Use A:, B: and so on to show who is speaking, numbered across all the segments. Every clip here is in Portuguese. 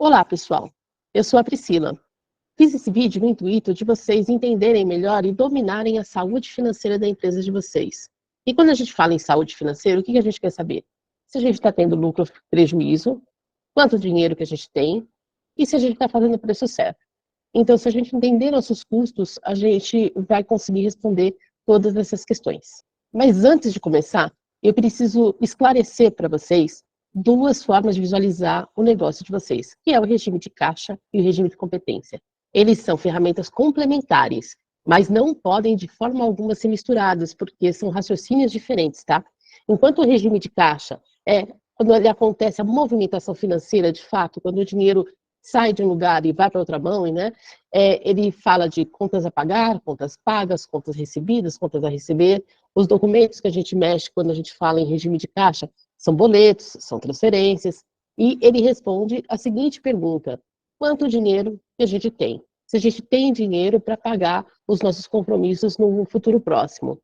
A: Olá, pessoal. Eu sou a Priscila. Fiz esse vídeo no intuito de vocês entenderem melhor e dominarem a saúde financeira da empresa de vocês. E quando a gente fala em saúde financeira, o que a gente quer saber? Se a gente está tendo lucro ou prejuízo, quanto dinheiro que a gente tem e se a gente está fazendo o preço certo. Então, se a gente entender nossos custos, a gente vai conseguir responder todas essas questões. Mas antes de começar, eu preciso esclarecer para vocês duas formas de visualizar o negócio de vocês, que é o regime de caixa e o regime de competência. Eles são ferramentas complementares, mas não podem de forma alguma ser misturados, porque são raciocínios diferentes, tá? Enquanto o regime de caixa é quando ele acontece a movimentação financeira, de fato, quando o dinheiro sai de um lugar e vai para outra mão, né? Ele fala de contas a pagar, contas pagas, contas recebidas, contas a receber. Os documentos que a gente mexe quando a gente fala em regime de caixa são boletos, são transferências. E ele responde a seguinte pergunta: quanto dinheiro que a gente tem? Se a gente tem dinheiro para pagar os nossos compromissos no futuro próximo.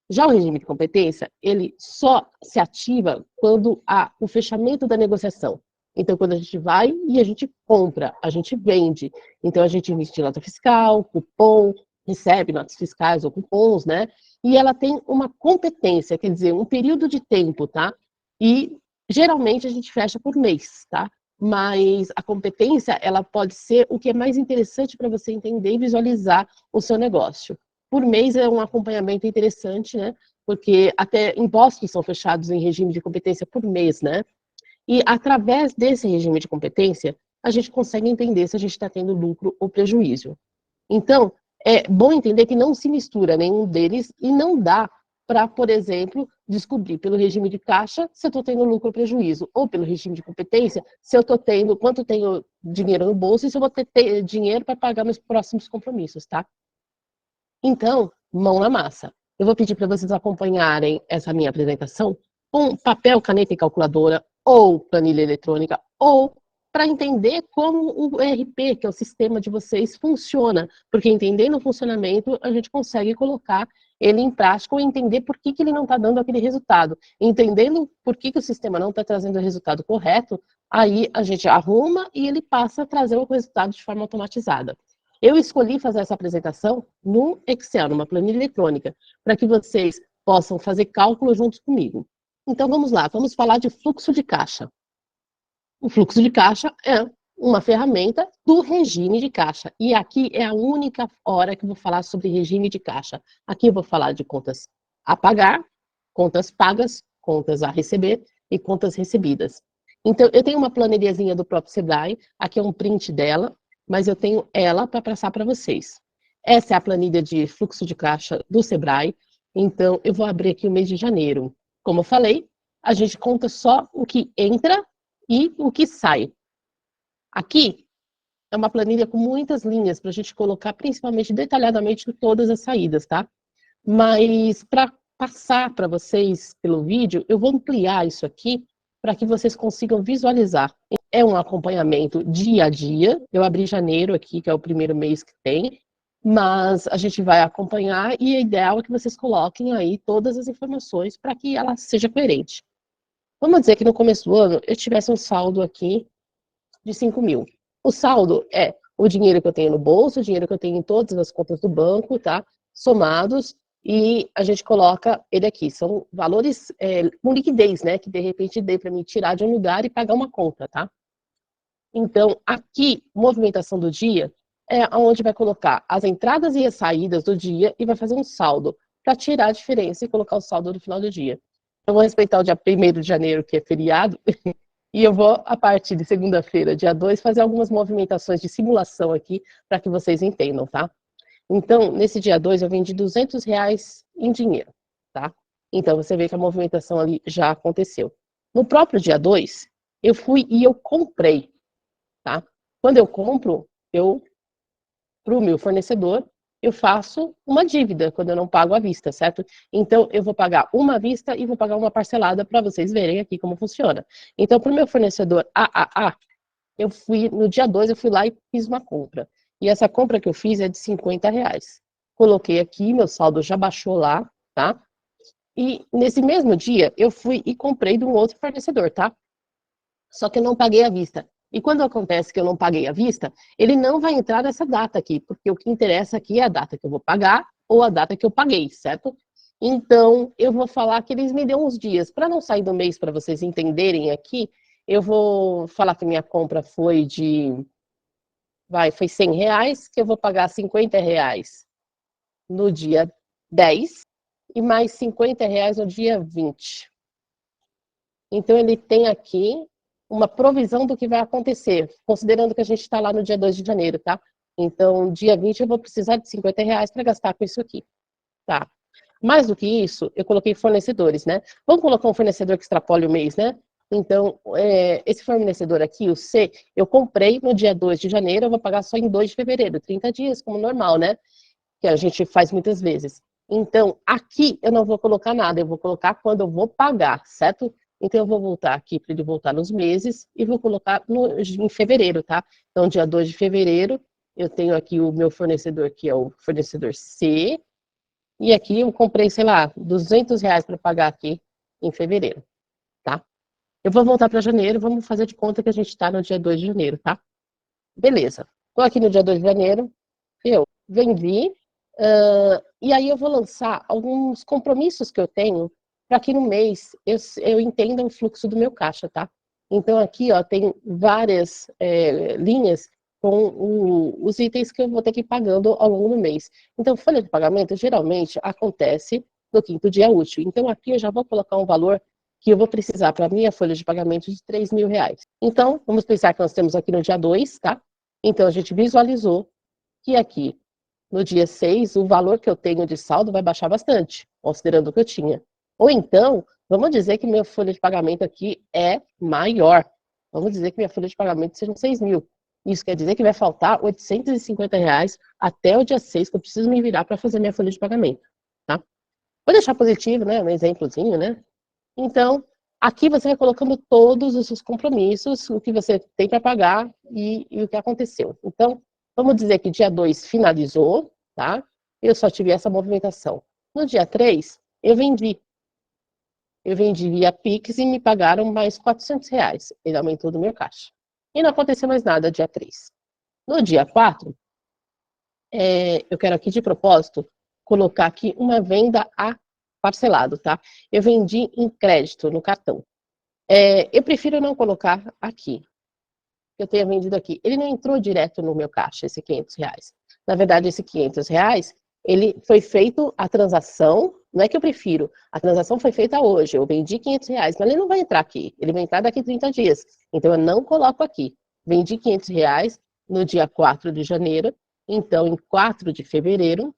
A: Já o regime de competência, ele só se ativa quando há o fechamento da negociação. Então, quando a gente vai e a gente compra, a gente vende. Então, a gente emite nota fiscal, cupom, recebe notas fiscais ou cupons, né? E ela tem uma competência, quer dizer, um período de tempo, tá? E, geralmente, a gente fecha por mês, tá? Mas a competência, ela pode ser o que é mais interessante para você entender e visualizar o seu negócio. Por mês é um acompanhamento interessante, né? Porque até impostos são fechados em regime de competência por mês, né? E através desse regime de competência, a gente consegue entender se a gente está tendo lucro ou prejuízo. Então, é bom entender que não se mistura nenhum deles e não dá para, por exemplo, descobrir pelo regime de caixa se eu estou tendo lucro ou prejuízo, ou pelo regime de competência, se eu estou tendo, quanto tenho dinheiro no bolso e se eu vou ter dinheiro para pagar meus próximos compromissos, tá? Então, mão na massa. Eu vou pedir para vocês acompanharem essa minha apresentação com papel, caneta e calculadora, ou planilha eletrônica, ou para entender como o ERP, que é o sistema de vocês, funciona. Porque entendendo o funcionamento, a gente consegue colocar ele em prática ou entender por que ele não está dando aquele resultado. Entendendo por que o sistema não está trazendo o resultado correto, aí a gente arruma e ele passa a trazer o resultado de forma automatizada. Eu escolhi fazer essa apresentação no Excel, numa planilha eletrônica, para que vocês possam fazer cálculos juntos comigo. Então vamos lá, vamos falar de fluxo de caixa. O fluxo de caixa é uma ferramenta do regime de caixa. E aqui é a única hora que eu vou falar sobre regime de caixa. Aqui eu vou falar de contas a pagar, contas pagas, contas a receber e contas recebidas. Então, eu tenho uma planilhazinha do próprio Sebrae, aqui é um print dela, mas eu tenho ela para passar para vocês. Essa é a planilha de fluxo de caixa do Sebrae. Então, eu vou abrir aqui o mês de janeiro. Como eu falei, a gente conta só o que entra e o que sai. Aqui é uma planilha com muitas linhas para a gente colocar, principalmente detalhadamente, todas as saídas, tá? Mas para passar para vocês pelo vídeo, eu vou ampliar isso aqui para que vocês consigam visualizar. É um acompanhamento dia a dia. Eu abri janeiro aqui, que é o primeiro mês que tem, mas a gente vai acompanhar e o ideal é que vocês coloquem aí todas as informações para que ela seja coerente. Vamos dizer que no começo do ano eu tivesse um saldo aqui de 5 mil. O saldo é o dinheiro que eu tenho no bolso, o dinheiro que eu tenho em todas as contas do banco, tá? Somados, e a gente coloca ele aqui. São valores com liquidez, né? Que de repente dê para mim tirar de um lugar e pagar uma conta, tá? Então, aqui, movimentação do dia, é onde vai colocar as entradas e as saídas do dia e vai fazer um saldo para tirar a diferença e colocar o saldo no final do dia. Eu vou respeitar o dia 1º de janeiro, que é feriado, e eu vou, a partir de segunda-feira, dia 2, fazer algumas movimentações de simulação aqui, para que vocês entendam, tá? Então, nesse dia 2, eu vendi R$ 200 em dinheiro, tá? Então, você vê que a movimentação ali já aconteceu. No próprio dia 2, eu fui e eu comprei, tá? Quando eu compro, para o meu fornecedor, eu faço uma dívida quando eu não pago à vista, certo? Então, eu vou pagar uma à vista e vou pagar uma parcelada para vocês verem aqui como funciona. Então, para o meu fornecedor AAA, no dia 2, eu fui lá e fiz uma compra. E essa compra que eu fiz é de R$ 50. Coloquei aqui, meu saldo já baixou lá, tá? E nesse mesmo dia, eu fui e comprei de um outro fornecedor, tá? Só que eu não paguei à vista. E quando acontece que eu não paguei à vista, ele não vai entrar nessa data aqui, porque o que interessa aqui é a data que eu vou pagar ou a data que eu paguei, certo? Então, eu vou falar que eles me dão uns dias. Para não sair do mês, para vocês entenderem aqui, eu vou falar que minha compra foi foi R$ 100, que eu vou pagar R$ 50 no dia 10 e mais R$ 50 no dia 20. Então, ele tem aqui uma provisão do que vai acontecer, considerando que a gente está lá no dia 2 de janeiro, tá? Então, dia 20 eu vou precisar de R$ 50 para gastar com isso aqui, tá? Mais do que isso, eu coloquei fornecedores, né? Vamos colocar um fornecedor que extrapole o mês, né? Então, esse fornecedor aqui, o C, eu comprei no dia 2 de janeiro, eu vou pagar só em 2 de fevereiro, 30 dias, como normal, né? Que a gente faz muitas vezes. Então, aqui eu não vou colocar nada, eu vou colocar quando eu vou pagar, certo? Então, eu vou voltar aqui para ele voltar nos meses e vou colocar em fevereiro, tá? Então, dia 2 de fevereiro, eu tenho aqui o meu fornecedor, que é o fornecedor C, e aqui eu comprei, sei lá, R$ 200 para pagar aqui em fevereiro, tá? Eu vou voltar para janeiro, vamos fazer de conta que a gente está no dia 2 de janeiro, tá? Beleza. Estou aqui no dia 2 de janeiro, eu vendi, e aí eu vou lançar alguns compromissos que eu tenho para que no mês eu entenda o fluxo do meu caixa, tá? Então aqui, ó, tem várias linhas com os itens que eu vou ter que ir pagando ao longo do mês. Então, folha de pagamento geralmente acontece no 5º dia útil. Então aqui eu já vou colocar um valor que eu vou precisar para a minha folha de pagamento de R$ 3.000. Então, vamos pensar que nós temos aqui no dia 2, tá? Então, a gente visualizou que aqui, no dia 6, o valor que eu tenho de saldo vai baixar bastante, considerando o que eu tinha. Ou então, vamos dizer que minha folha de pagamento aqui é maior. Vamos dizer que minha folha de pagamento seja 6.000. Isso quer dizer que vai faltar R$ 850 até o dia 6, que eu preciso me virar para fazer minha folha de pagamento, tá? Vou deixar positivo, né? Um exemplozinho, né? Então, aqui você vai colocando todos os seus compromissos, o que você tem para pagar e o que aconteceu. Então, vamos dizer que dia 2 finalizou, tá? Eu só tive essa movimentação. No dia 3, eu vendi. Eu vendi via Pix e me pagaram mais R$ 400. Ele aumentou do meu caixa. E não aconteceu mais nada dia 3. No dia 4, eu quero aqui de propósito colocar aqui uma venda a parcelado, tá? Eu vendi em crédito no cartão. Eu prefiro não colocar aqui, que eu tenha vendido aqui. Ele não entrou direto no meu caixa, esse R$ 500. Na verdade, esse R$ 500, ele foi feito a transação, não é que eu prefiro, a transação foi feita hoje, eu vendi R$ 500, mas ele não vai entrar aqui, ele vai entrar daqui 30 dias. Então, eu não coloco aqui. Vendi R$ 500 no dia 4 de janeiro, então, em 4 de fevereiro,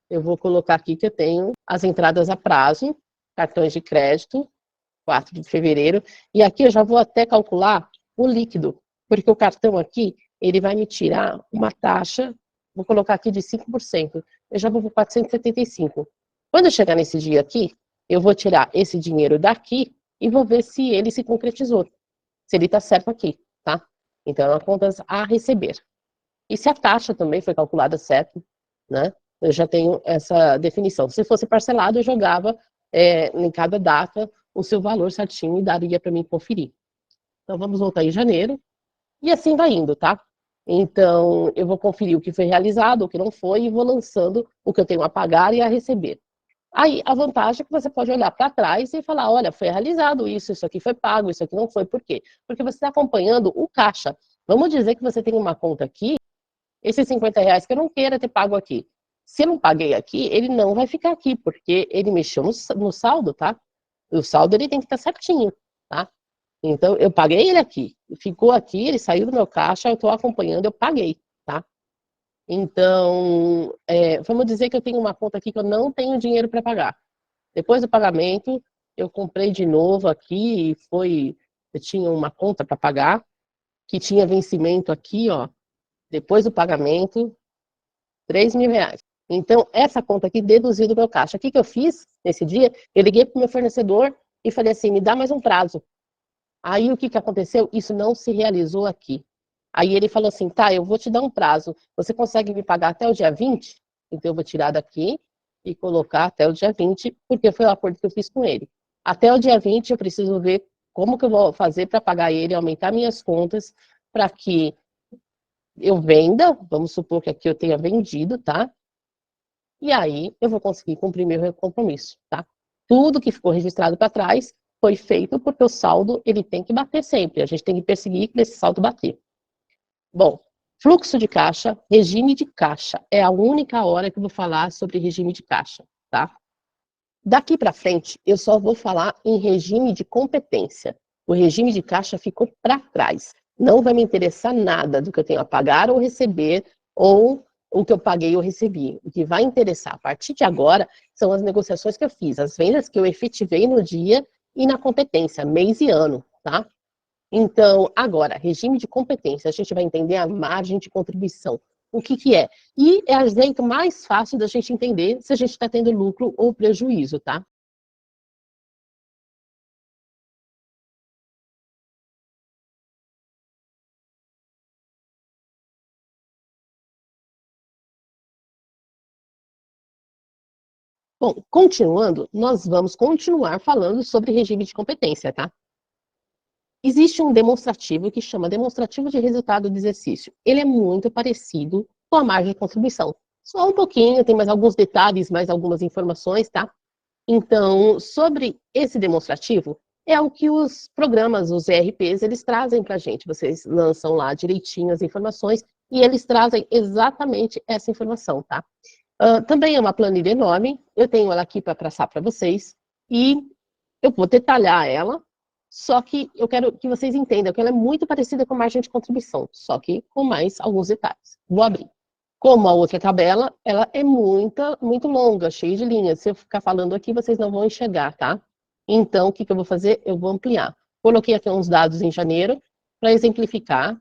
A: eu vou colocar aqui que eu tenho as entradas a prazo, cartões de crédito, 4 de fevereiro, e aqui eu já vou até calcular o líquido, porque o cartão aqui, ele vai me tirar uma taxa, vou colocar aqui de 5%, eu já vou por 475. Quando eu chegar nesse dia aqui, eu vou tirar esse dinheiro daqui e vou ver se ele se concretizou, se ele está certo aqui, tá? Então, é contas a receber. E se a taxa também foi calculada certo, né? Eu já tenho essa definição. Se fosse parcelado, eu jogava em cada data o seu valor certinho e daria para mim conferir. Então, vamos voltar em janeiro. E assim vai indo, tá? Então, eu vou conferir o que foi realizado, o que não foi, e vou lançando o que eu tenho a pagar e a receber. Aí, a vantagem é que você pode olhar para trás e falar, olha, foi realizado isso aqui foi pago, isso aqui não foi. Por quê? Porque você está acompanhando o caixa. Vamos dizer que você tem uma conta aqui, esses R$ 50 que eu não queira ter pago aqui. Se eu não paguei aqui, ele não vai ficar aqui, porque ele mexeu no saldo, tá? O saldo ele tem que estar certinho, tá? Então, eu paguei ele aqui, ficou aqui, ele saiu do meu caixa, eu estou acompanhando, eu paguei, tá? Então, vamos dizer que eu tenho uma conta aqui que eu não tenho dinheiro para pagar. Depois do pagamento, eu comprei de novo aqui, eu tinha uma conta para pagar, que tinha vencimento aqui, ó, depois do pagamento, R$ 3.000. Então, essa conta aqui deduziu do meu caixa. O que eu fiz nesse dia? Eu liguei para o meu fornecedor e falei assim, me dá mais um prazo. Aí, o que aconteceu? Isso não se realizou aqui. Aí, ele falou assim, tá, eu vou te dar um prazo. Você consegue me pagar até o dia 20? Então, eu vou tirar daqui e colocar até o dia 20, porque foi o acordo que eu fiz com ele. Até o dia 20, eu preciso ver como que eu vou fazer para pagar ele, aumentar minhas contas, para que eu venda, vamos supor que aqui eu tenha vendido, tá? E aí eu vou conseguir cumprir meu compromisso, tá? Tudo que ficou registrado para trás foi feito porque o saldo ele tem que bater sempre. A gente tem que perseguir que esse saldo bater. Bom, fluxo de caixa, regime de caixa. É a única hora que eu vou falar sobre regime de caixa, tá? Daqui para frente, eu só vou falar em regime de competência. O regime de caixa ficou para trás. Não vai me interessar nada do que eu tenho a pagar ou receber, ou o que eu paguei ou recebi. O que vai interessar a partir de agora são as negociações que eu fiz, as vendas que eu efetivei no dia e na competência, mês e ano, tá? Então, agora, regime de competência, a gente vai entender a margem de contribuição. O que que é? E é o jeito mais fácil da gente entender se a gente está tendo lucro ou prejuízo, tá? Bom, continuando, nós vamos continuar falando sobre regime de competência, tá? Existe um demonstrativo que chama demonstrativo de resultado do exercício. Ele é muito parecido com a margem de contribuição. Só um pouquinho, tem mais alguns detalhes, mais algumas informações, tá? Então, sobre esse demonstrativo, é o que os programas, os ERPs, eles trazem para a gente. Vocês lançam lá direitinho as informações e eles trazem exatamente essa informação, tá? Também é uma planilha enorme, eu tenho ela aqui para passar para vocês, e eu vou detalhar ela, só que eu quero que vocês entendam que ela é muito parecida com a margem de contribuição, só que com mais alguns detalhes. Vou abrir. Como a outra tabela, ela é muito longa, cheia de linhas. Se eu ficar falando aqui, vocês não vão enxergar, tá? Então, o que que eu vou fazer? Eu vou ampliar. Coloquei aqui uns dados em janeiro, para exemplificar.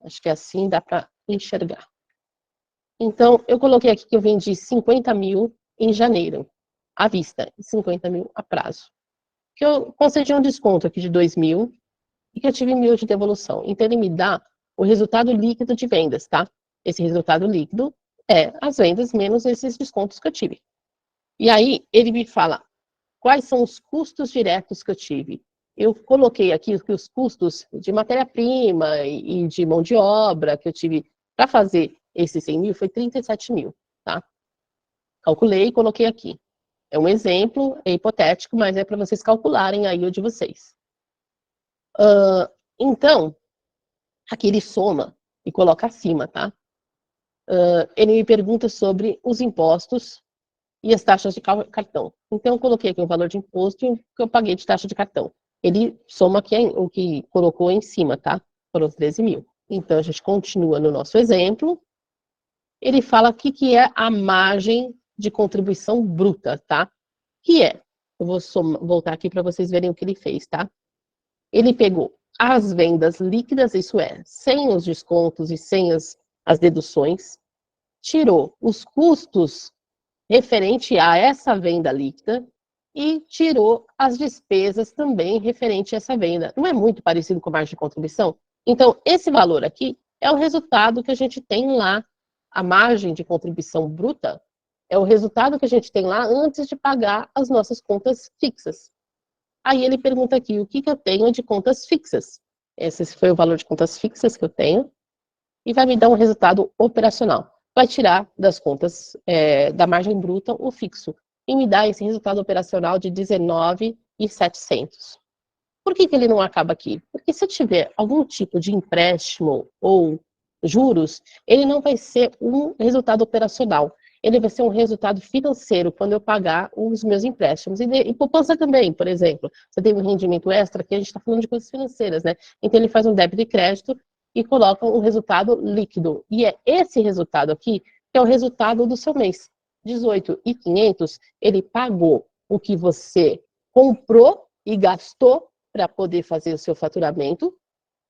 A: Acho que assim dá para enxergar. Então, eu coloquei aqui que eu vendi 50 mil em janeiro, à vista, e 50 mil a prazo. Que eu concedi um desconto aqui de 2 mil e que eu tive 1.000 de devolução. Então, ele me dá o resultado líquido de vendas, tá? Esse resultado líquido é as vendas menos esses descontos que eu tive. E aí, ele me fala quais são os custos diretos que eu tive. Eu coloquei aqui que os custos de matéria-prima e de mão de obra que eu tive para fazer esses 100 mil foi 37 mil, tá? Calculei e coloquei aqui. É um exemplo, é hipotético, mas é para vocês calcularem aí o de vocês. Então, aqui ele soma e coloca acima, tá? Ele me pergunta sobre os impostos e as taxas de cartão. Então, eu coloquei aqui o valor de imposto e o que eu paguei de taxa de cartão. Ele soma aqui o que colocou em cima, tá? Foram os 13 mil. Então, a gente continua no nosso exemplo. Ele fala o que é a margem de contribuição bruta, tá? Que é, eu vou voltar aqui para vocês verem o que ele fez, tá? Ele pegou as vendas líquidas, isso é, sem os descontos e sem as deduções, tirou os custos referente a essa venda líquida e tirou as despesas também referente a essa venda. Não é muito parecido com a margem de contribuição? Então, esse valor aqui é o resultado que a gente tem lá, a margem de contribuição bruta, é o resultado que a gente tem lá antes de pagar as nossas contas fixas. Aí ele pergunta aqui, o que eu tenho de contas fixas? Esse foi o valor de contas fixas que eu tenho, e vai me dar um resultado operacional. Vai tirar das contas da margem bruta o fixo, e me dá esse resultado operacional de 19.700. Por que ele não acaba aqui? Porque se eu tiver algum tipo de empréstimo ou juros, ele não vai ser um resultado operacional. Ele vai ser um resultado financeiro quando eu pagar os meus empréstimos. E poupança também, por exemplo. Você tem um rendimento extra, que a gente está falando de coisas financeiras, né? Então ele faz um débito e crédito e coloca um resultado líquido. E é esse resultado aqui que é o resultado do seu mês. 18.500, ele pagou o que você comprou e gastou para poder fazer o seu faturamento,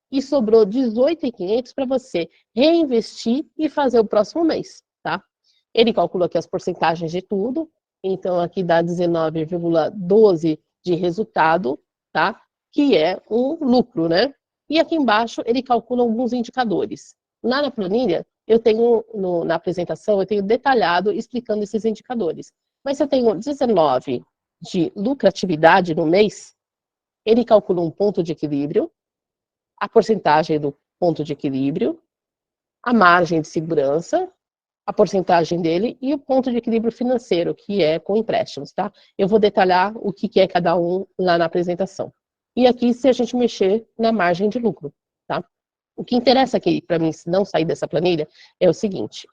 A: e sobrou 18.500 para você reinvestir e fazer o próximo mês, tá? Ele calculou aqui as porcentagens de tudo, então aqui dá 19,12 de resultado, tá? Que é um lucro, né? E aqui embaixo ele calcula alguns indicadores. Lá na planilha, eu tenho, na apresentação, eu tenho detalhado explicando esses indicadores. Mas se eu tenho 19 de lucratividade no mês, ele calcula um ponto de equilíbrio, a porcentagem ponto de equilíbrio, a margem de segurança, a porcentagem dele e o ponto de equilíbrio financeiro, que é com empréstimos, tá? Eu vou detalhar o que é cada um lá na apresentação. E aqui, se a gente mexer na margem de lucro, tá? O que interessa aqui, para mim, se não sair dessa planilha, é o seguinte,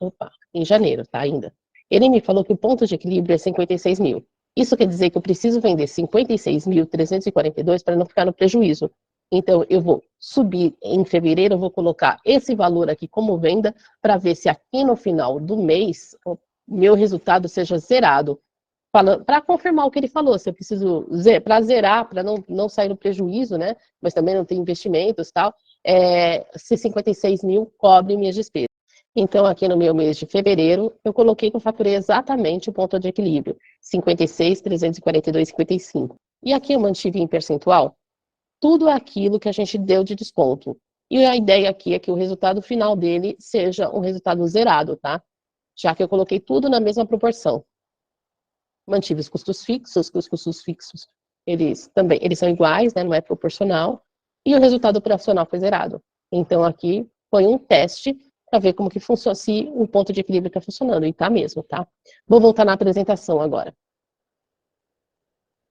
A: em janeiro, tá, ainda. Ele me falou que o ponto de equilíbrio é 56 mil. Isso quer dizer que eu preciso vender 56.342 para não ficar no prejuízo. Então, eu vou subir em fevereiro, eu vou colocar esse valor aqui como venda, para ver se aqui no final do mês, o meu resultado seja zerado. Para confirmar o que ele falou, se eu preciso, para zerar, para não sair no prejuízo, né? Mas também não ter investimentos e tal, se 56 mil cobre minhas despesas. Então, aqui no meu mês de fevereiro, eu coloquei que eu faturei exatamente o ponto de equilíbrio, 56.342,55. E aqui eu mantive em percentual tudo aquilo que a gente deu de desconto. E a ideia aqui é que o resultado final dele seja um resultado zerado, tá? Já que eu coloquei tudo na mesma proporção. Mantive os custos fixos, que os custos fixos, eles são iguais, né? Não é proporcional. E o resultado operacional foi zerado. Então, aqui foi um teste para ver como que funciona, se o ponto de equilíbrio está funcionando. E está mesmo, tá? Vou voltar na apresentação agora.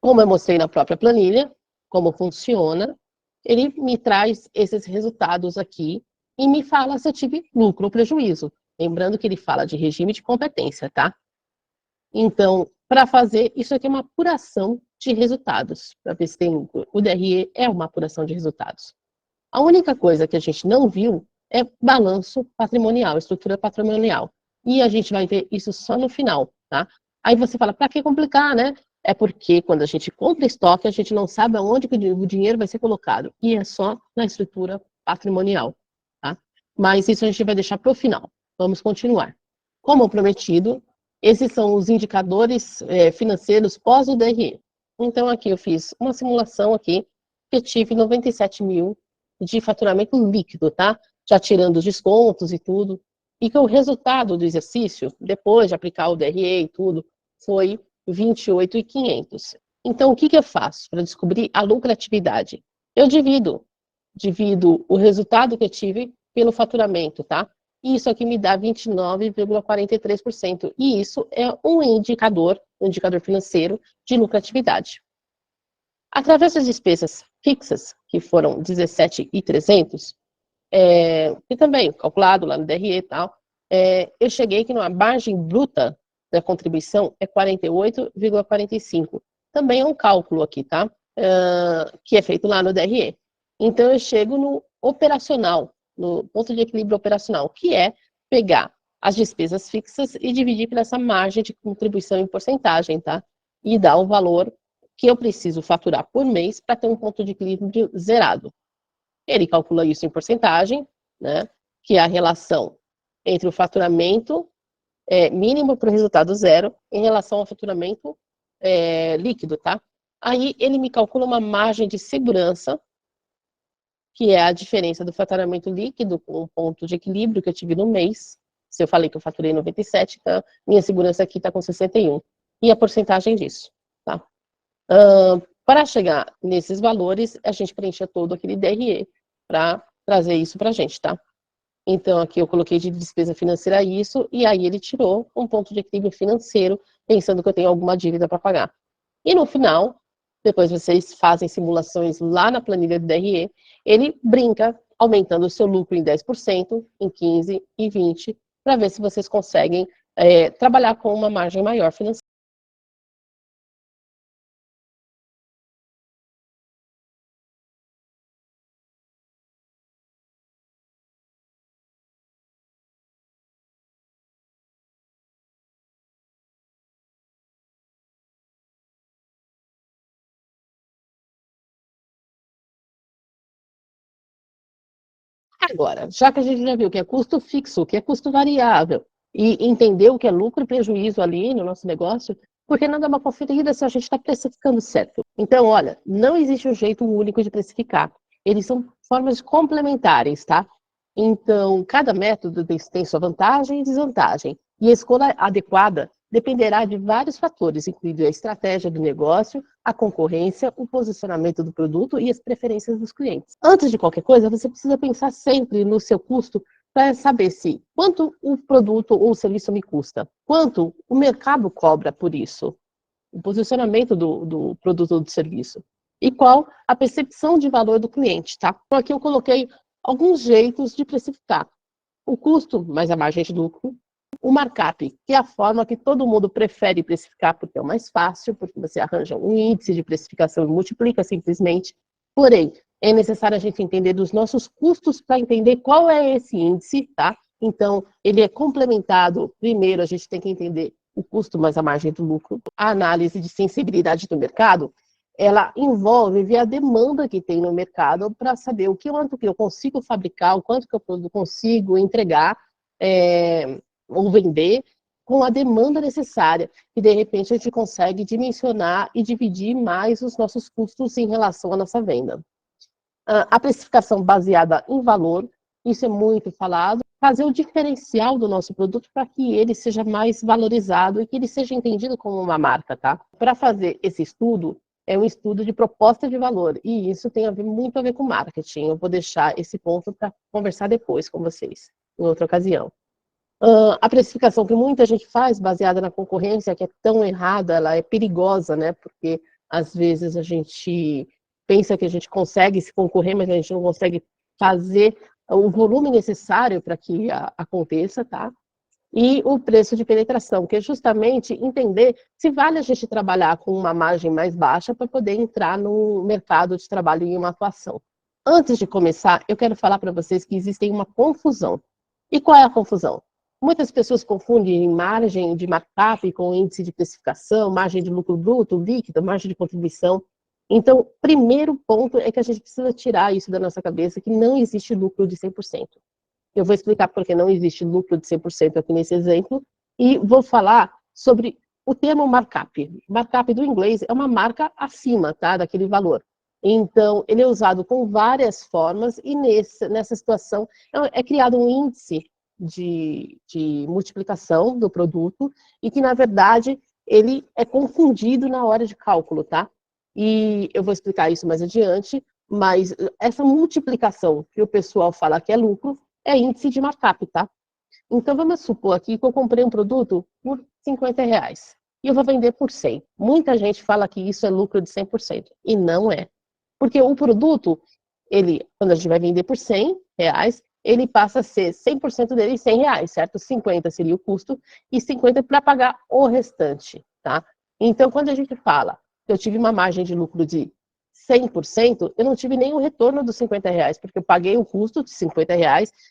A: Como eu mostrei na própria planilha, como funciona, ele me traz esses resultados aqui e me fala se eu tive lucro ou prejuízo. Lembrando que ele fala de regime de competência, tá? Então, para fazer, isso aqui é uma apuração de resultados, para ver se tem lucro. O DRE é uma apuração de resultados. A única coisa que a gente não viu é balanço patrimonial, estrutura patrimonial. E a gente vai ver isso só no final, tá? Aí você fala, para que complicar, né? É porque quando a gente compra estoque, a gente não sabe aonde que o dinheiro vai ser colocado. E é só na estrutura patrimonial, tá? Mas isso a gente vai deixar para o final. Vamos continuar. Como prometido, esses são os indicadores financeiros pós o DRE. Então, aqui eu fiz uma simulação aqui, que eu tive 97 mil de faturamento líquido, tá? Já tirando os descontos e tudo. E que o resultado do exercício, depois de aplicar o DRE e tudo, foi 28.500. Então, o que eu faço para descobrir a lucratividade? Eu divido o resultado que eu tive pelo faturamento, tá? E isso aqui me dá 29,43%. E isso é um indicador financeiro de lucratividade. Através das despesas fixas, que foram 17.300, e também calculado lá no DRE e tal, eu cheguei que a margem bruta da contribuição é 48,45. Também é um cálculo aqui, tá? Que é feito lá no DRE. Então, eu chego no operacional, no ponto de equilíbrio operacional, que é pegar as despesas fixas e dividir por essa margem de contribuição em porcentagem, tá? E dar o valor que eu preciso faturar por mês para ter um ponto de equilíbrio zerado. Ele calcula isso em porcentagem, né? Que é a relação entre o faturamento mínimo para o resultado zero em relação ao faturamento líquido, tá? Aí ele me calcula uma margem de segurança, que é a diferença do faturamento líquido com o ponto de equilíbrio que eu tive no mês. Se eu falei que eu faturei 97, então minha segurança aqui está com 61. E a porcentagem disso, tá? Para chegar nesses valores, a gente preenche todo aquele DRE para trazer isso para a gente, tá? Então, aqui eu coloquei de despesa financeira isso, e aí ele tirou um ponto de equilíbrio financeiro, pensando que eu tenho alguma dívida para pagar. E no final, depois vocês fazem simulações lá na planilha do DRE, ele brinca aumentando o seu lucro em 10%, em 15% e 20%, para ver se vocês conseguem trabalhar com uma margem maior financeira. Agora, já que a gente já viu que é custo fixo, que é custo variável, e entendeu o que é lucro e prejuízo ali no nosso negócio, por que não dar uma conferida se a gente está precificando certo? Então, olha, não existe um jeito único de precificar. Eles são formas complementares, tá? Então, cada método tem sua vantagem e desvantagem. E a escolha adequada dependerá de vários fatores, incluindo a estratégia do negócio, a concorrência, o posicionamento do produto e as preferências dos clientes. Antes de qualquer coisa, você precisa pensar sempre no seu custo para saber se quanto o produto ou o serviço me custa, quanto o mercado cobra por isso, o posicionamento do produto ou do serviço, e qual a percepção de valor do cliente, tá? Então, aqui eu coloquei alguns jeitos de precificar. O custo mais a margem de lucro, o markup, que é a forma que todo mundo prefere precificar porque é o mais fácil, porque você arranja um índice de precificação e multiplica simplesmente. Porém, é necessário a gente entender dos nossos custos para entender qual é esse índice, tá? Então, ele é complementado. Primeiro, a gente tem que entender o custo mais a margem do lucro. A análise de sensibilidade do mercado, ela envolve ver a demanda que tem no mercado para saber o quanto que eu consigo fabricar, o quanto que eu consigo entregar, ou vender com a demanda necessária, e de repente a gente consegue dimensionar e dividir mais os nossos custos em relação à nossa venda. A precificação baseada em valor, isso é muito falado, fazer o diferencial do nosso produto para que ele seja mais valorizado e que ele seja entendido como uma marca, tá? Para fazer esse estudo, é um estudo de proposta de valor, e isso tem muito a ver com marketing. Eu vou deixar esse ponto para conversar depois com vocês, em outra ocasião. A precificação que muita gente faz, baseada na concorrência, que é tão errada, ela é perigosa, né? Porque às vezes a gente pensa que a gente consegue se concorrer, mas a gente não consegue fazer o volume necessário para que aconteça, tá? E o preço de penetração, que é justamente entender se vale a gente trabalhar com uma margem mais baixa para poder entrar no mercado de trabalho em uma atuação. Antes de começar, eu quero falar para vocês que existe uma confusão. E qual é a confusão? Muitas pessoas confundem margem de markup com índice de precificação, margem de lucro bruto, líquido, margem de contribuição. Então, primeiro ponto é que a gente precisa tirar isso da nossa cabeça, que não existe lucro de 100%. Eu vou explicar por que não existe lucro de 100% aqui nesse exemplo, e vou falar sobre o termo markup. Markup do inglês é uma marca acima, tá, daquele valor. Então, ele é usado com várias formas, e nessa situação é criado um índice de multiplicação do produto, e que, na verdade, ele é confundido na hora de cálculo, tá? E eu vou explicar isso mais adiante, mas essa multiplicação que o pessoal fala que é lucro, é índice de markup, tá? Então, vamos supor aqui que eu comprei um produto por R$ 50 e eu vou vender por 100. Muita gente fala que isso é lucro de 100%, e não é. Porque o produto, quando a gente vai vender por R$ 100, ele passa a ser 100% dele R$ 100, certo? 50 seria o custo e 50 para pagar o restante, tá? Então, quando a gente fala que eu tive uma margem de lucro de 100%, eu não tive nenhum retorno dos R$ 50, porque eu paguei o custo de R$ 50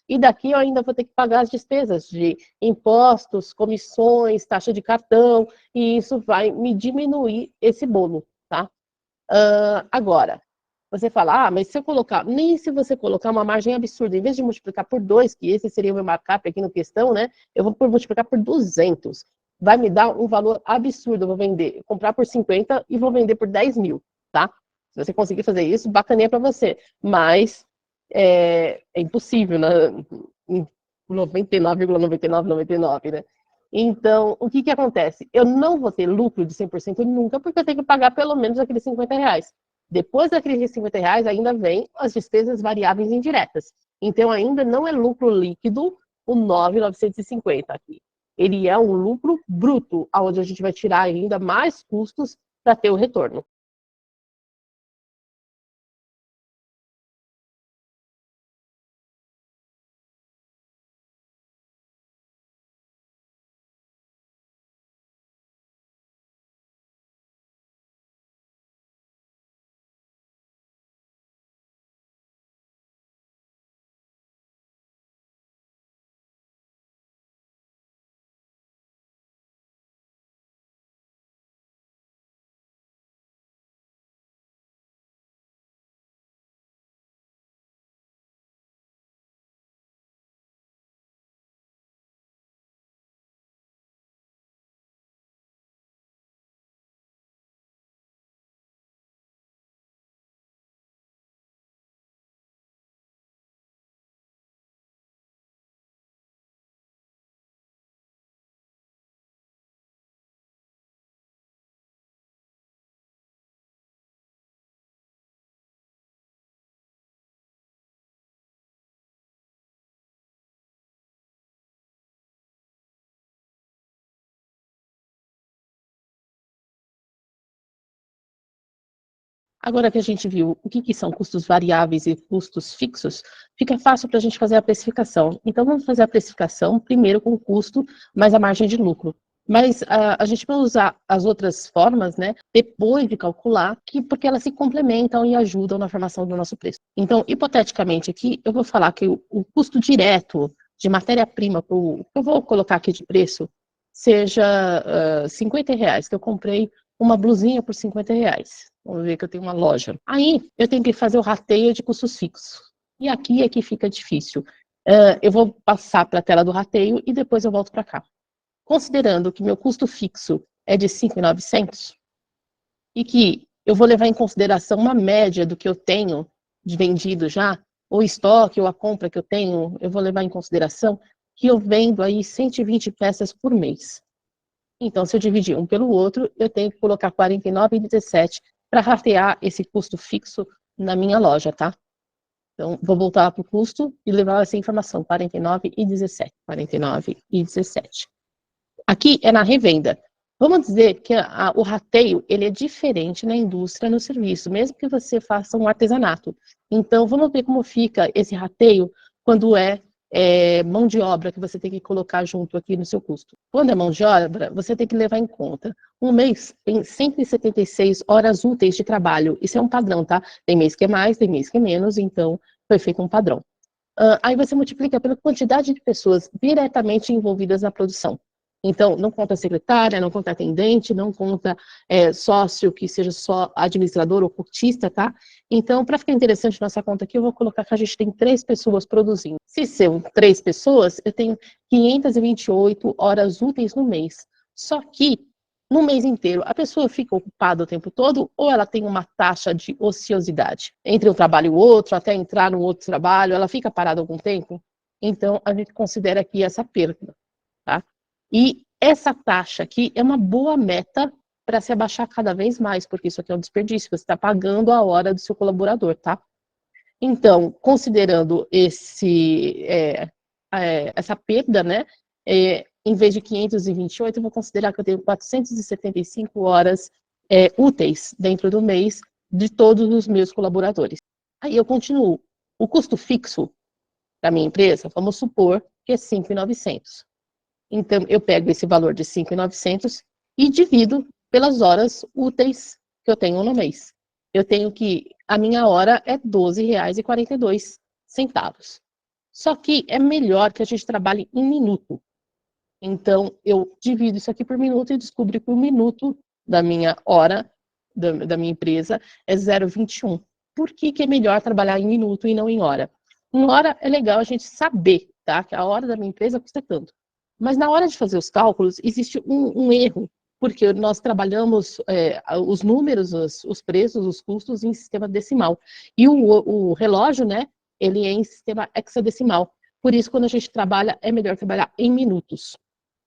A: e daqui eu ainda vou ter que pagar as despesas de impostos, comissões, taxa de cartão, e isso vai me diminuir esse bolo, tá? Agora, você fala, mas se eu colocar, nem se você colocar uma margem absurda, em vez de multiplicar por 2, que esse seria o meu markup aqui no questão, né? Eu vou multiplicar por 200. Vai me dar um valor absurdo. Eu vou comprar por 50 e vou vender por 10 mil, tá? Se você conseguir fazer isso, bacaninha para você. Mas é impossível, né? Em 99,9999, né? Então, o que acontece? Eu não vou ter lucro de 100% nunca, porque eu tenho que pagar pelo menos aqueles R$ 50. Depois daqueles R$ 50, ainda vem as despesas variáveis indiretas. Então, ainda não é lucro líquido o 9.950 aqui. Ele é um lucro bruto, onde a gente vai tirar ainda mais custos para ter o retorno. Agora que a gente viu o que são custos variáveis e custos fixos, fica fácil para a gente fazer a precificação. Então, vamos fazer a precificação primeiro com o custo mais a margem de lucro. Mas a gente vai usar as outras formas, né, depois de calcular, porque elas se complementam e ajudam na formação do nosso preço. Então, hipoteticamente aqui, eu vou falar que o custo direto de matéria-prima, que eu vou colocar aqui de preço, seja R$ 50, que eu comprei uma blusinha por R$ 50. Vamos ver que eu tenho uma loja. Aí, eu tenho que fazer o rateio de custos fixos. E aqui é que fica difícil. Eu vou passar para a tela do rateio e depois eu volto para cá. Considerando que meu custo fixo é de 5.900 e que eu vou levar em consideração uma média do que eu tenho de vendido já, o estoque ou a compra que eu tenho, eu vou levar em consideração que eu vendo aí 120 peças por mês. Então, se eu dividir um pelo outro, eu tenho que colocar R$ 49,17 para ratear esse custo fixo na minha loja, tá? Então, vou voltar para o custo e levar essa informação, R$ 49,17. R$ 49,17. Aqui é na revenda. Vamos dizer que o rateio ele é diferente na indústria, no serviço, mesmo que você faça um artesanato. Então, vamos ver como fica esse rateio quando é mão de obra que você tem que colocar junto aqui no seu custo. Quando é mão de obra, você tem que levar em conta. Um mês tem 176 horas úteis de trabalho. Isso é um padrão, tá? Tem mês que é mais, tem mês que é menos, então foi feito um padrão. Aí você multiplica pela quantidade de pessoas diretamente envolvidas na produção. Então, não conta secretária, não conta atendente, não conta sócio que seja só administrador ou cortista, tá? Então, para ficar interessante nossa conta aqui, eu vou colocar que a gente tem 3 pessoas produzindo. Se são 3 pessoas, eu tenho 528 horas úteis no mês. Só que, no mês inteiro, a pessoa fica ocupada o tempo todo ou ela tem uma taxa de ociosidade? Entre um trabalho e o outro, até entrar no outro trabalho, ela fica parada algum tempo? Então, a gente considera aqui essa perda, tá? E essa taxa aqui é uma boa meta para se abaixar cada vez mais, porque isso aqui é um desperdício, você está pagando a hora do seu colaborador, tá? Então, considerando essa perda, né, em vez de 528, eu vou considerar que eu tenho 475 horas úteis dentro do mês de todos os meus colaboradores. Aí eu continuo. O custo fixo da minha empresa, vamos supor que é 5.900. Então, eu pego esse valor de 5.900 e divido pelas horas úteis que eu tenho no mês. Eu tenho que, a minha hora é R$ 12,42. Só que é melhor que a gente trabalhe em minuto. Então, eu divido isso aqui por minuto e descubro que o minuto da minha hora, da minha empresa, é 0,21. Por que é melhor trabalhar em minuto e não em hora? Em hora é legal a gente saber, tá? Que a hora da minha empresa custa tanto. Mas na hora de fazer os cálculos, existe um erro, porque nós trabalhamos os números, os preços, os custos em sistema decimal. E o relógio, né, ele é em sistema hexadecimal. Por isso, quando a gente trabalha, é melhor trabalhar em minutos.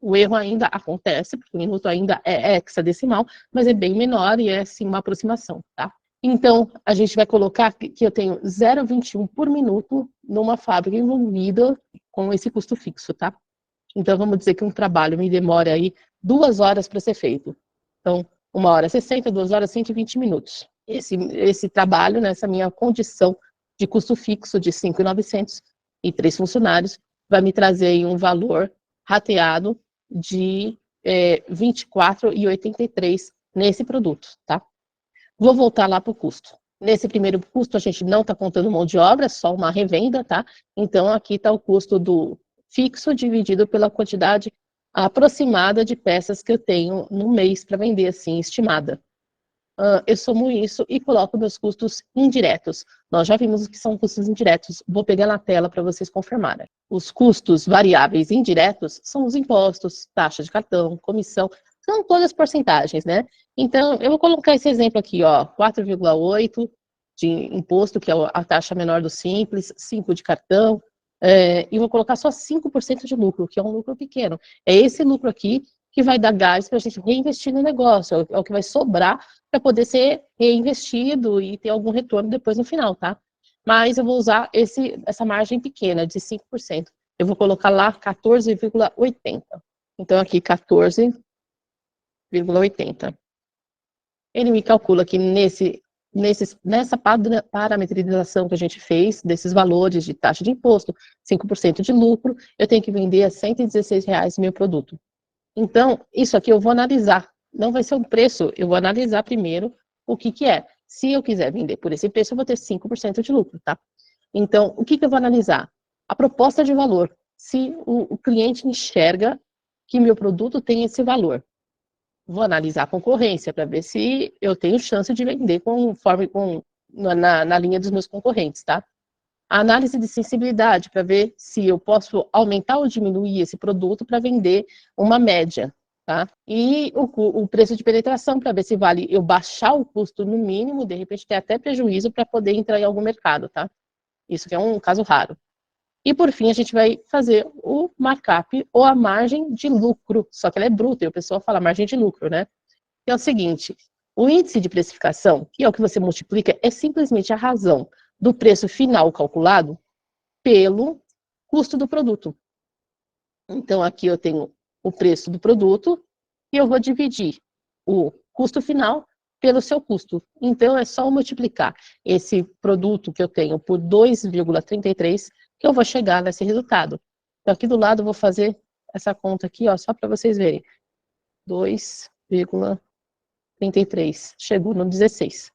A: O erro ainda acontece, porque o minuto ainda é hexadecimal, mas é bem menor e é, sim, uma aproximação, tá? Então, a gente vai colocar que eu tenho 0,21 por minuto numa fábrica envolvida com esse custo fixo, tá? Então, vamos dizer que um trabalho me demora aí 2 horas para ser feito. Então, 1 hora 60, 2 horas 120 minutos. Esse trabalho, nessa minha condição de custo fixo de 5.900 e 3 funcionários, vai me trazer aí um valor rateado de R$ 24,83 nesse produto, tá? Vou voltar lá para o custo. Nesse primeiro custo, a gente não está contando mão de obra, só uma revenda, tá? Então, aqui está o custo do fixo dividido pela quantidade aproximada de peças que eu tenho no mês para vender, assim, estimada. Eu somo isso e coloco meus custos indiretos. Nós já vimos o que são custos indiretos. Vou pegar na tela para vocês confirmarem. Os custos variáveis indiretos são os impostos, taxa de cartão, comissão, são todas as porcentagens, né? Então, eu vou colocar esse exemplo aqui, ó, 4,8 de imposto, que é a taxa menor do Simples, 5 de cartão, e vou colocar só 5% de lucro, que é um lucro pequeno. É esse lucro aqui que vai dar gás para a gente reinvestir no negócio, é o que vai sobrar para poder ser reinvestido e ter algum retorno depois no final, tá? Mas eu vou usar essa margem pequena, de 5%. Eu vou colocar lá 14,80. Então, aqui, 14,80. Ele me calcula que nesse nessa parametrização que a gente fez, desses valores de taxa de imposto, 5% de lucro, eu tenho que vender a R$116 meu produto. Então, isso aqui eu vou analisar. Não vai ser um preço, eu vou analisar primeiro o que é. Se eu quiser vender por esse preço, eu vou ter 5% de lucro, tá? Então, o que eu vou analisar? A proposta de valor. Se o cliente enxerga que meu produto tem esse valor. Vou analisar a concorrência para ver se eu tenho chance de vender na linha dos meus concorrentes, tá? A análise de sensibilidade para ver se eu posso aumentar ou diminuir esse produto para vender uma média, tá? E o preço de penetração para ver se vale eu baixar o custo no mínimo, de repente ter até prejuízo para poder entrar em algum mercado, tá? Isso que é um caso raro. E, por fim, a gente vai fazer o markup ou a margem de lucro, só que ela é bruta, e o pessoal fala margem de lucro, né? Que é o seguinte, o índice de precificação, que é o que você multiplica, é simplesmente a razão do preço final calculado pelo custo do produto. Então, aqui eu tenho o preço do produto e eu vou dividir o custo final pelo seu custo. Então, é só multiplicar esse produto que eu tenho por 2,33 que eu vou chegar nesse resultado. Então, aqui do lado eu vou fazer essa conta aqui, ó, só para vocês verem. 2,33. Chegou no 16.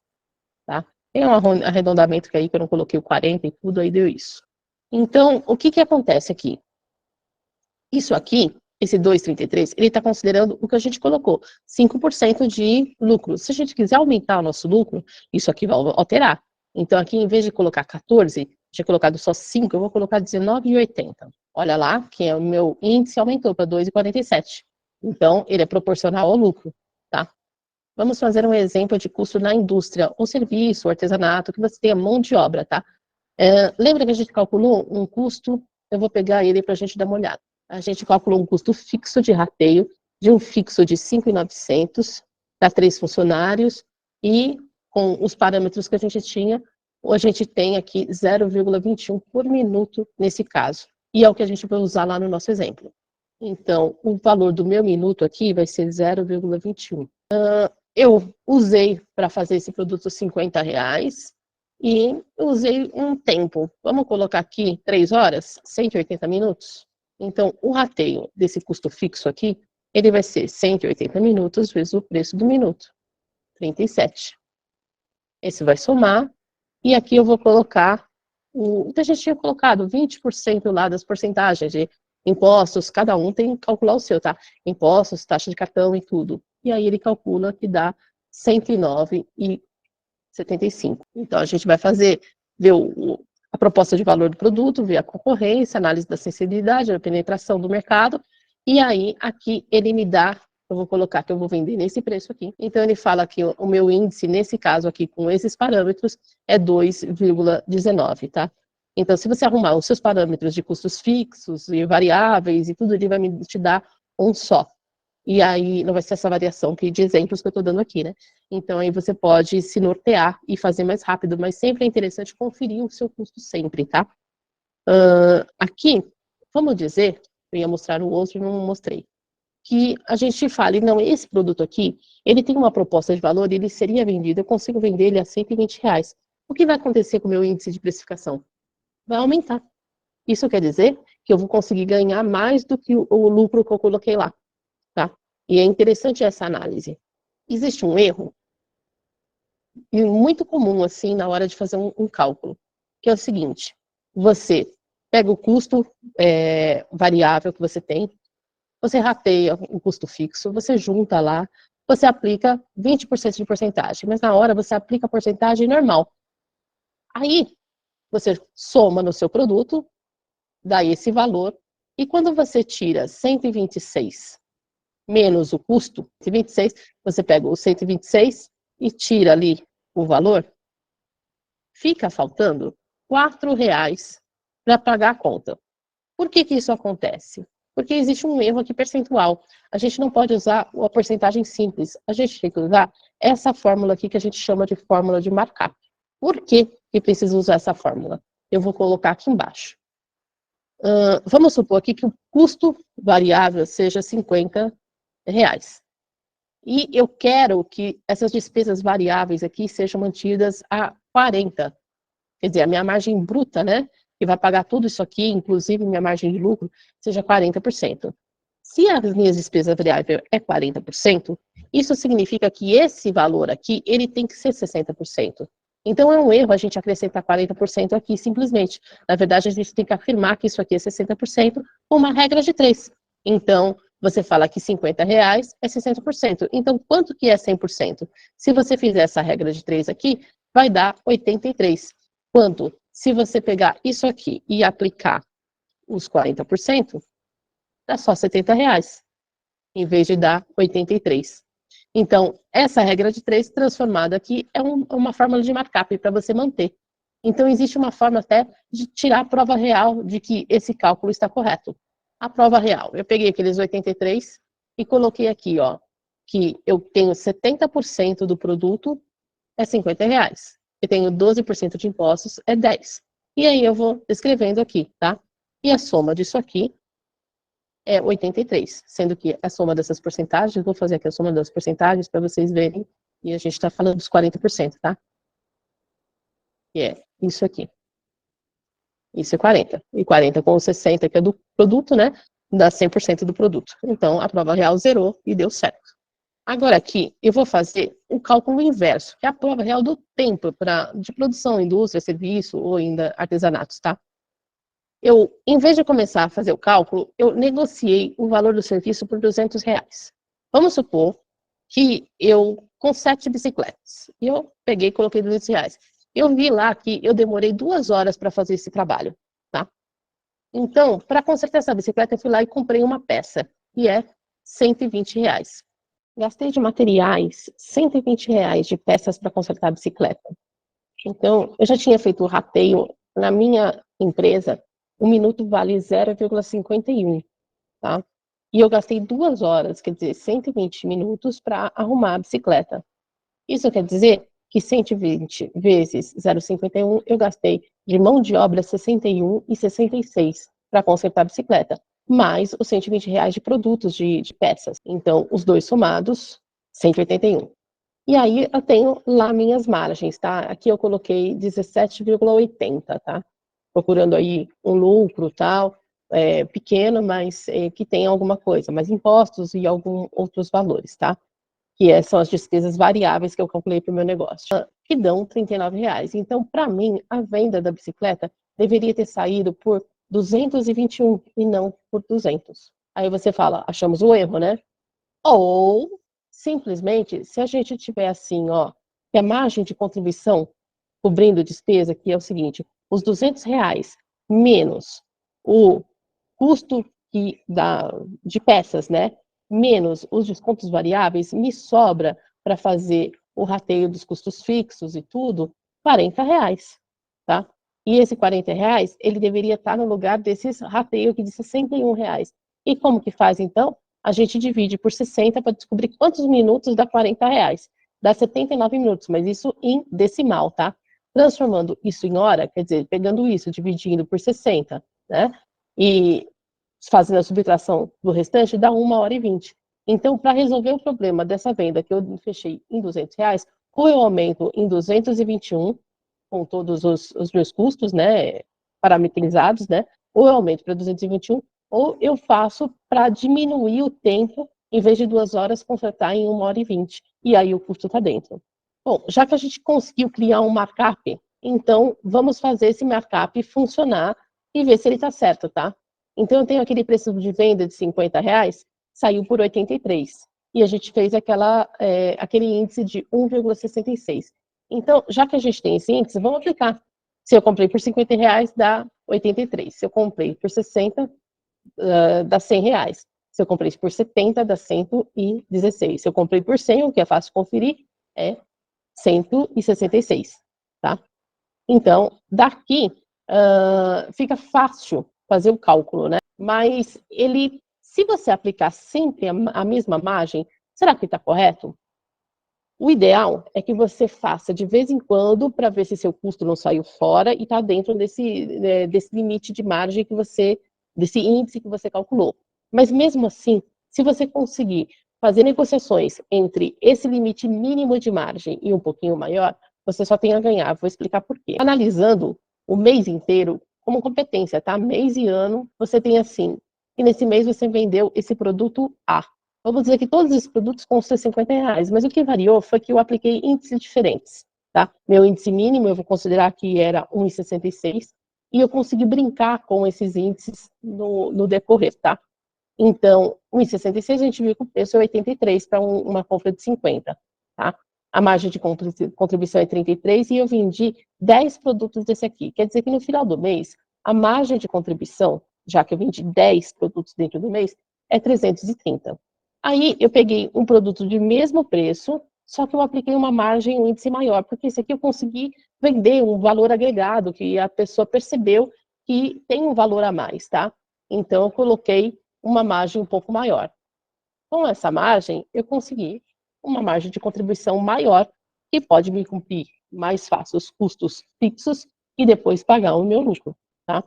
A: Tá? Tem um arredondamento que aí que eu não coloquei o 40 e tudo, aí deu isso. Então, o que acontece aqui? Isso aqui, esse 2,33, ele está considerando o que a gente colocou, 5% de lucro. Se a gente quiser aumentar o nosso lucro, isso aqui vai alterar. Então, aqui, em vez de colocar 14, tinha colocado só 5, eu vou colocar 19,80. Olha lá, que o meu índice aumentou para 2,47. Então, ele é proporcional ao lucro, tá? Vamos fazer um exemplo de custo na indústria, ou serviço, ou artesanato, que você tenha mão de obra, tá? Lembra que a gente calculou um custo? Eu vou pegar ele para a gente dar uma olhada. A gente calculou um custo fixo de rateio, de um fixo de 5.900 para 3 funcionários, e com os parâmetros que a gente tinha, a gente tem aqui 0,21 por minuto nesse caso. E é o que a gente vai usar lá no nosso exemplo. Então, o valor do meu minuto aqui vai ser 0,21. Eu usei para fazer esse produto R$50 e usei um tempo. Vamos colocar aqui 3 horas, 180 minutos? Então, o rateio desse custo fixo aqui, ele vai ser 180 minutos vezes o preço do minuto, 37. Esse vai somar, e aqui eu vou colocar o que a gente tinha colocado, 20% lá das porcentagens de impostos, cada um tem que calcular o seu, tá? Impostos, taxa de cartão e tudo. E aí ele calcula que dá 109,75. Então, a gente vai ver a proposta de valor do produto, ver a concorrência, análise da sensibilidade, da penetração do mercado, e aí aqui ele me dá, eu vou colocar que eu vou vender nesse preço aqui, então ele fala que o meu índice, nesse caso aqui, com esses parâmetros, é 2,19, tá? Então, se você arrumar os seus parâmetros de custos fixos e variáveis e tudo, ele vai te dar um só. E aí não vai ser essa variação de exemplos que eu estou dando aqui, né? Então aí você pode se nortear e fazer mais rápido, mas sempre é interessante conferir o seu custo sempre, tá? Aqui, vamos dizer, eu ia mostrar o outro e não mostrei, que a gente fale, não, esse produto aqui, ele tem uma proposta de valor, ele seria vendido, eu consigo vender ele a R$120. O que vai acontecer com o meu índice de precificação? Vai aumentar. Isso quer dizer que eu vou conseguir ganhar mais do que o lucro que eu coloquei lá. Tá? E é interessante essa análise. Existe um erro, e muito comum, assim, na hora de fazer um cálculo, que é o seguinte, você pega o custo variável que você tem, você rateia o custo fixo, você junta lá, você aplica 20% de porcentagem, mas na hora você aplica a porcentagem normal. Aí, você soma no seu produto, dá esse valor, e quando você tira 126 menos o custo, 126, você pega o 126 e tira ali o valor, fica faltando R$4 para pagar a conta. Por que isso acontece? Porque existe um erro aqui percentual. A gente não pode usar a porcentagem simples. A gente tem que usar essa fórmula aqui que a gente chama de fórmula de markup. Por que precisa usar essa fórmula? Eu vou colocar aqui embaixo. Vamos supor aqui que o custo variável seja R$50. E eu quero que essas despesas variáveis aqui sejam mantidas a 40%. Quer dizer, a minha margem bruta, né, que vai pagar tudo isso aqui, inclusive minha margem de lucro, seja 40%. Se as minhas despesas variáveis é 40%, isso significa que esse valor aqui, ele tem que ser 60%. Então, é um erro a gente acrescentar 40% aqui, simplesmente. Na verdade, a gente tem que afirmar que isso aqui é 60%, com uma regra de 3. Então, você fala que R$50 é 60%. Então, quanto que é 100%? Se você fizer essa regra de 3 aqui, vai dar 83. Quanto? Se você pegar isso aqui e aplicar os 40%, dá só R$70, em vez de dar 83. Então, essa regra de 3 transformada aqui é uma fórmula de markup para você manter. Então, existe uma forma até de tirar a prova real de que esse cálculo está correto. A prova real, eu peguei aqueles 83 e coloquei aqui, ó, que eu tenho 70% do produto é R$50. Eu tenho 12% de impostos, é 10. E aí eu vou escrevendo aqui, tá? E a soma disso aqui é 83, sendo que a soma dessas porcentagens, vou fazer aqui a soma das porcentagens para vocês verem, e a gente está falando dos 40%, tá? Que é isso aqui. Isso é 40. E 40 com 60, que é do produto, né? Dá 100% do produto. Então, a prova real zerou e deu certo. Agora aqui, eu vou fazer o cálculo inverso, que é a prova real do tempo de produção, indústria, serviço ou ainda artesanatos, tá? Eu, em vez de começar a fazer o cálculo, eu negociei o valor do serviço por R$200. Vamos supor que eu, com 7 bicicletas, eu peguei e coloquei R$200. Eu vi lá que eu demorei 2 horas para fazer esse trabalho, tá? Então, para consertar essa bicicleta, eu fui lá e comprei uma peça, que é R$120. Gastei de materiais R$120 de peças para consertar a bicicleta. Então, eu já tinha feito o rateio na minha empresa, 1 minuto vale 0,51, tá? E eu gastei 2 horas, quer dizer, 120 minutos para arrumar a bicicleta. Isso quer dizer que 120 vezes 0,51 eu gastei de mão de obra 61 e 66 para consertar a bicicleta, mais os R$120 de produtos de peças. Então, os dois somados, 181. E aí eu tenho lá minhas margens, tá? Aqui eu coloquei 17,80, tá? Procurando aí um lucro, tal, pequeno, mas que tenha alguma coisa, mais impostos e alguns outros valores, tá? Que são as despesas variáveis que eu calculei para o meu negócio, que dão R$39. Então, para mim, a venda da bicicleta deveria ter saído por 221 e não por 200. Aí você fala, achamos o erro, né? Ou, simplesmente, se a gente tiver assim, ó, que a margem de contribuição cobrindo despesa, que é o seguinte, os R$200 menos o custo de peças, né, menos os descontos variáveis, me sobra para fazer o rateio dos custos fixos e tudo, R$40, tá? E esse R$40, ele deveria estar no lugar desses rateio aqui de R$61. E como que faz, então? A gente divide por 60 para descobrir quantos minutos dá R$40. Dá 79 minutos, mas isso em decimal, tá? Transformando isso em hora, quer dizer, pegando isso, dividindo por 60, né? E fazendo a subtração do restante, dá 1h20. Então, para resolver o problema dessa venda que eu fechei em R$200, ou eu aumento em 221, com todos os meus custos, né, parametrizados, né, ou eu aumento para 221, ou eu faço para diminuir o tempo, em vez de 2 horas, consertar em 1h20, e aí o custo está dentro. Bom, já que a gente conseguiu criar um markup, então vamos fazer esse markup funcionar e ver se ele está certo, tá? Então eu tenho aquele preço de venda de R$50, saiu por 83. E a gente fez aquele índice de 1,66. Então, já que a gente tem esse índice, vamos aplicar. Se eu comprei por R$50, dá 83. Se eu comprei por 60, dá R$100. Se eu comprei por 70, dá 116. Se eu comprei por 100, o que é fácil conferir, é 166, tá? Então, daqui fica fácil fazer o cálculo, né? Mas se você aplicar sempre a mesma margem, será que está correto? O ideal é que você faça de vez em quando para ver se seu custo não saiu fora e está dentro desse limite de margem desse índice que você calculou. Mas mesmo assim, se você conseguir fazer negociações entre esse limite mínimo de margem e um pouquinho maior, você só tem a ganhar. Vou explicar por quê. Analisando o mês inteiro como competência, tá? Mês e ano, você tem assim, e nesse mês você vendeu esse produto A. Vamos dizer que todos esses produtos custam R$50, mas o que variou foi que eu apliquei índices diferentes, tá? Meu índice mínimo eu vou considerar que era 1,66, e eu consegui brincar com esses índices no decorrer, tá? Então, 1,66 a gente viu que o preço é 83 para uma compra de 50, tá? A margem de contribuição é 33 e eu vendi 10 produtos desse aqui. Quer dizer que no final do mês, a margem de contribuição, já que eu vendi 10 produtos dentro do mês, é 330. Aí eu peguei um produto de mesmo preço, só que eu apliquei uma margem, um índice maior, porque esse aqui eu consegui vender um valor agregado, que a pessoa percebeu que tem um valor a mais, tá? Então eu coloquei uma margem um pouco maior. Com essa margem, eu consegui uma margem de contribuição maior, que pode me cumprir mais fácil os custos fixos e depois pagar o meu lucro, tá?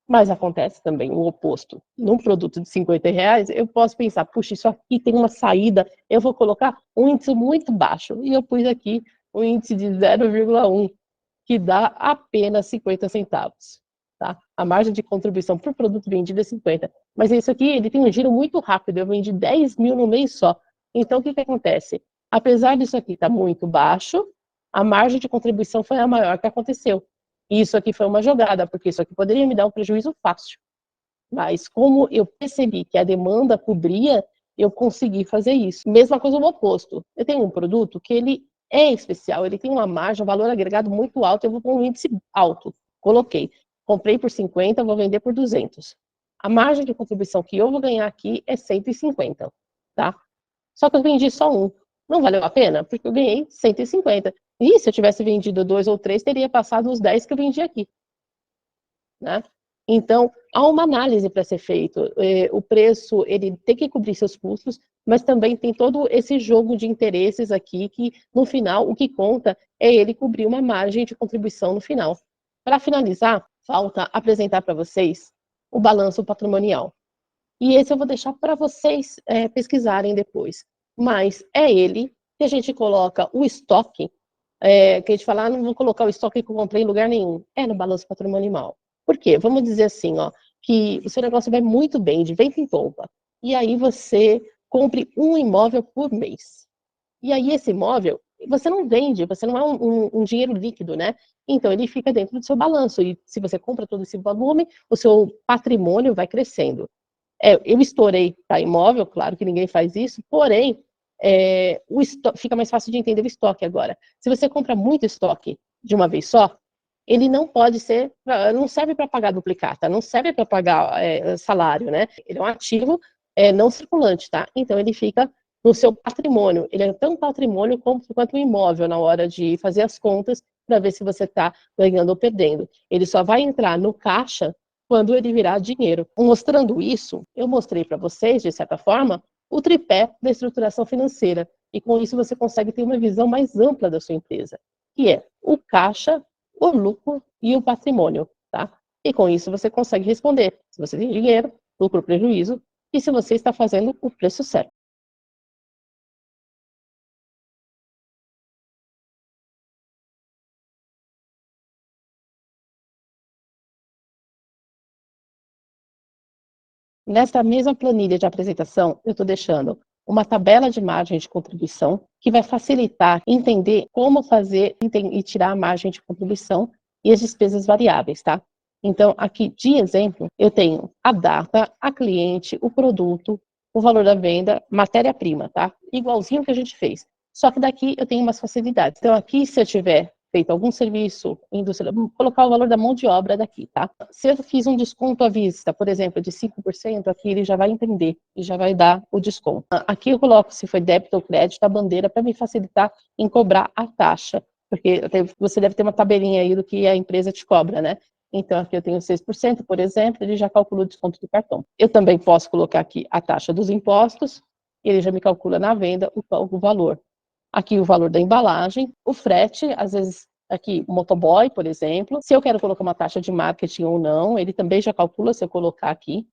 A: Mas acontece também o oposto. Num produto de R$50, eu posso pensar, puxa, isso aqui tem uma saída, eu vou colocar um índice muito baixo. E eu pus aqui um índice de 0,1, que dá apenas 50 centavos. Tá? A margem de contribuição por produto vendido é 50. Mas isso aqui, ele tem um giro muito rápido, eu vendi 10 mil no mês só. Então, o que acontece? Apesar disso aqui estar muito baixo, a margem de contribuição foi a maior que aconteceu. E isso aqui foi uma jogada, porque isso aqui poderia me dar um prejuízo fácil. Mas como eu percebi que a demanda cobria, eu consegui fazer isso. Mesma coisa no oposto. Eu tenho um produto que ele é especial, ele tem uma margem, um valor agregado muito alto, eu vou pôr um índice alto. Coloquei. Comprei por 50, vou vender por 200. A margem de contribuição que eu vou ganhar aqui é 150, tá? Só que eu vendi só um. Não valeu a pena? Porque eu ganhei 150. E se eu tivesse vendido 2 ou 3, teria passado os 10 que eu vendi aqui, né? Então, há uma análise para ser feito. O preço, ele tem que cobrir seus custos, mas também tem todo esse jogo de interesses aqui, que no final, o que conta é ele cobrir uma margem de contribuição no final. Para finalizar, falta apresentar para vocês o balanço patrimonial. E esse eu vou deixar para vocês pesquisarem depois. Mas é ele que a gente coloca o estoque, que a gente fala, não vou colocar o estoque que eu comprei em lugar nenhum. É no balanço patrimonial. Por quê? Vamos dizer assim, ó, que o seu negócio vai muito bem, de vento em polpa. E aí você compre um imóvel por mês. E aí esse imóvel, você não vende, você não é um dinheiro líquido, né? Então ele fica dentro do seu balanço. E se você compra todo esse volume, o seu patrimônio vai crescendo. Eu estourei para imóvel, claro que ninguém faz isso, porém, fica mais fácil de entender o estoque agora. Se você compra muito estoque de uma vez só, ele não pode ser, não serve para pagar duplicata, não serve para pagar salário, né? Ele é um ativo não circulante, tá? Então ele fica no seu patrimônio. Ele é tão patrimônio quanto um imóvel na hora de fazer as contas para ver se você está ganhando ou perdendo. Ele só vai entrar no caixa quando ele virar dinheiro. Mostrando isso, eu mostrei para vocês, de certa forma, o tripé da estruturação financeira. E com isso você consegue ter uma visão mais ampla da sua empresa, que é o caixa, o lucro e o patrimônio, tá? E com isso você consegue responder se você tem dinheiro, lucro ou prejuízo, e se você está fazendo o preço certo. Nesta mesma planilha de apresentação, eu estou deixando uma tabela de margem de contribuição que vai facilitar entender como fazer e tirar a margem de contribuição e as despesas variáveis, tá? Então, aqui de exemplo, eu tenho a data, a cliente, o produto, o valor da venda, matéria-prima, tá? Igualzinho que a gente fez. Só que daqui eu tenho umas facilidades. Então, aqui, se eu tiver feito algum serviço industrial, vou colocar o valor da mão de obra daqui, tá? Se eu fiz um desconto à vista, por exemplo, de 5%, aqui ele já vai entender e já vai dar o desconto. Aqui eu coloco se foi débito ou crédito, a bandeira, para me facilitar em cobrar a taxa, porque você deve ter uma tabelinha aí do que a empresa te cobra, né? Então, aqui eu tenho 6%, por exemplo, ele já calcula o desconto do cartão. Eu também posso colocar aqui a taxa dos impostos, ele já me calcula na venda o valor. Aqui o valor da embalagem, o frete, às vezes Aqui, o motoboy, por exemplo, se eu quero colocar uma taxa de marketing ou não, ele também já calcula se eu colocar aqui.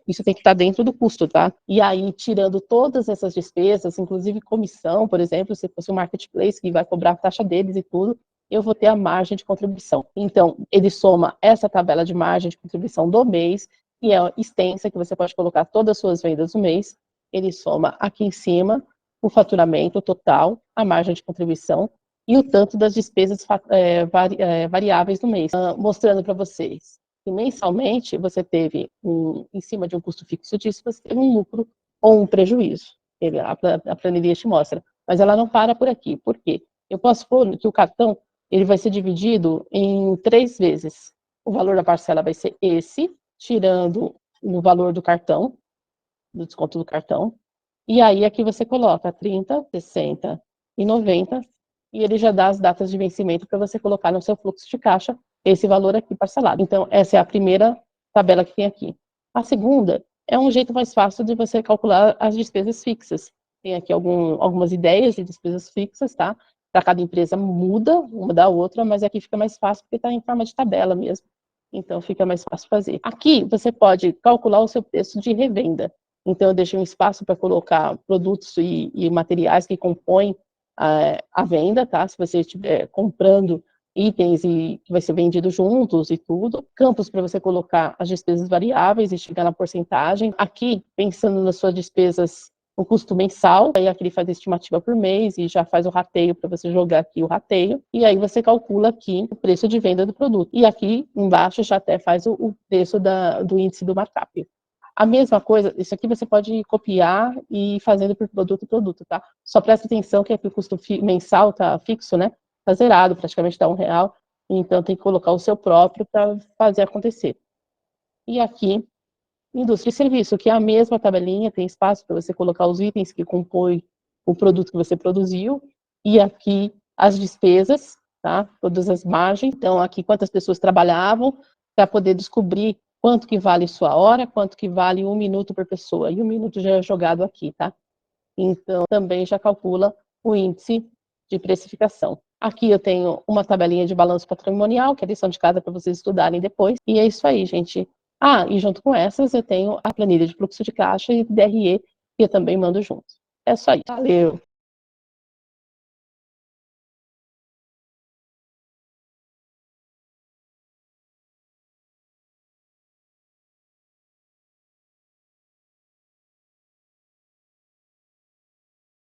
A: Isso tem que estar dentro do custo, tá? E aí, tirando todas essas despesas, inclusive comissão, por exemplo, se fosse um marketplace que vai cobrar a taxa deles e tudo, eu vou ter a margem de contribuição. Então, ele soma essa tabela de margem de contribuição do mês, que é extensa, que você pode colocar todas as suas vendas do mês. Ele soma aqui em cima o faturamento total, a margem de contribuição, e o tanto das despesas variáveis do mês, mostrando para vocês que mensalmente você teve, em cima de um custo fixo disso, você teve um lucro ou um prejuízo. A planilha te mostra. Mas ela não para por aqui. Por quê? Eu posso pôr que o cartão ele vai ser dividido em 3 vezes. O valor da parcela vai ser esse, tirando o valor do cartão, do desconto do cartão. E aí aqui você coloca 30, 60 e 90, e ele já dá as datas de vencimento para você colocar no seu fluxo de caixa esse valor aqui parcelado. Então, essa é a primeira tabela que tem aqui. A segunda é um jeito mais fácil de você calcular as despesas fixas. Tem aqui algumas ideias de despesas fixas, tá? Para cada empresa muda uma da outra, mas aqui fica mais fácil porque está em forma de tabela mesmo. Então, fica mais fácil fazer. Aqui, você pode calcular o seu preço de revenda. Então, eu deixei um espaço para colocar produtos e materiais que compõem a venda, tá? Se você estiver comprando itens e que vai ser vendido juntos e tudo. Campos para você colocar as despesas variáveis e chegar na porcentagem. Aqui, pensando nas suas despesas, o custo mensal, aí aqui ele faz a estimativa por mês e já faz o rateio para você jogar aqui o rateio. E aí você calcula aqui o preço de venda do produto. E aqui embaixo já até faz o preço do índice do markup. A mesma coisa, isso aqui você pode copiar e ir fazendo por produto, tá? Só presta atenção que aqui o custo mensal tá fixo, né? Tá zerado, praticamente tá R$1, então tem que colocar o seu próprio para fazer acontecer. E aqui, indústria e serviço, que é a mesma tabelinha, tem espaço para você colocar os itens que compõem o produto que você produziu, e aqui as despesas, tá? Todas as margens, então aqui quantas pessoas trabalhavam, para poder descobrir quanto que vale sua hora, quanto que vale 1 minuto por pessoa, e 1 minuto já é jogado aqui, tá? Então, também já calcula o índice de precificação. Aqui eu tenho uma tabelinha de balanço patrimonial, que é lição de casa para vocês estudarem depois, e é isso aí, gente. E junto com essas eu tenho a planilha de fluxo de caixa e DRE, que eu também mando junto. É só isso. Valeu!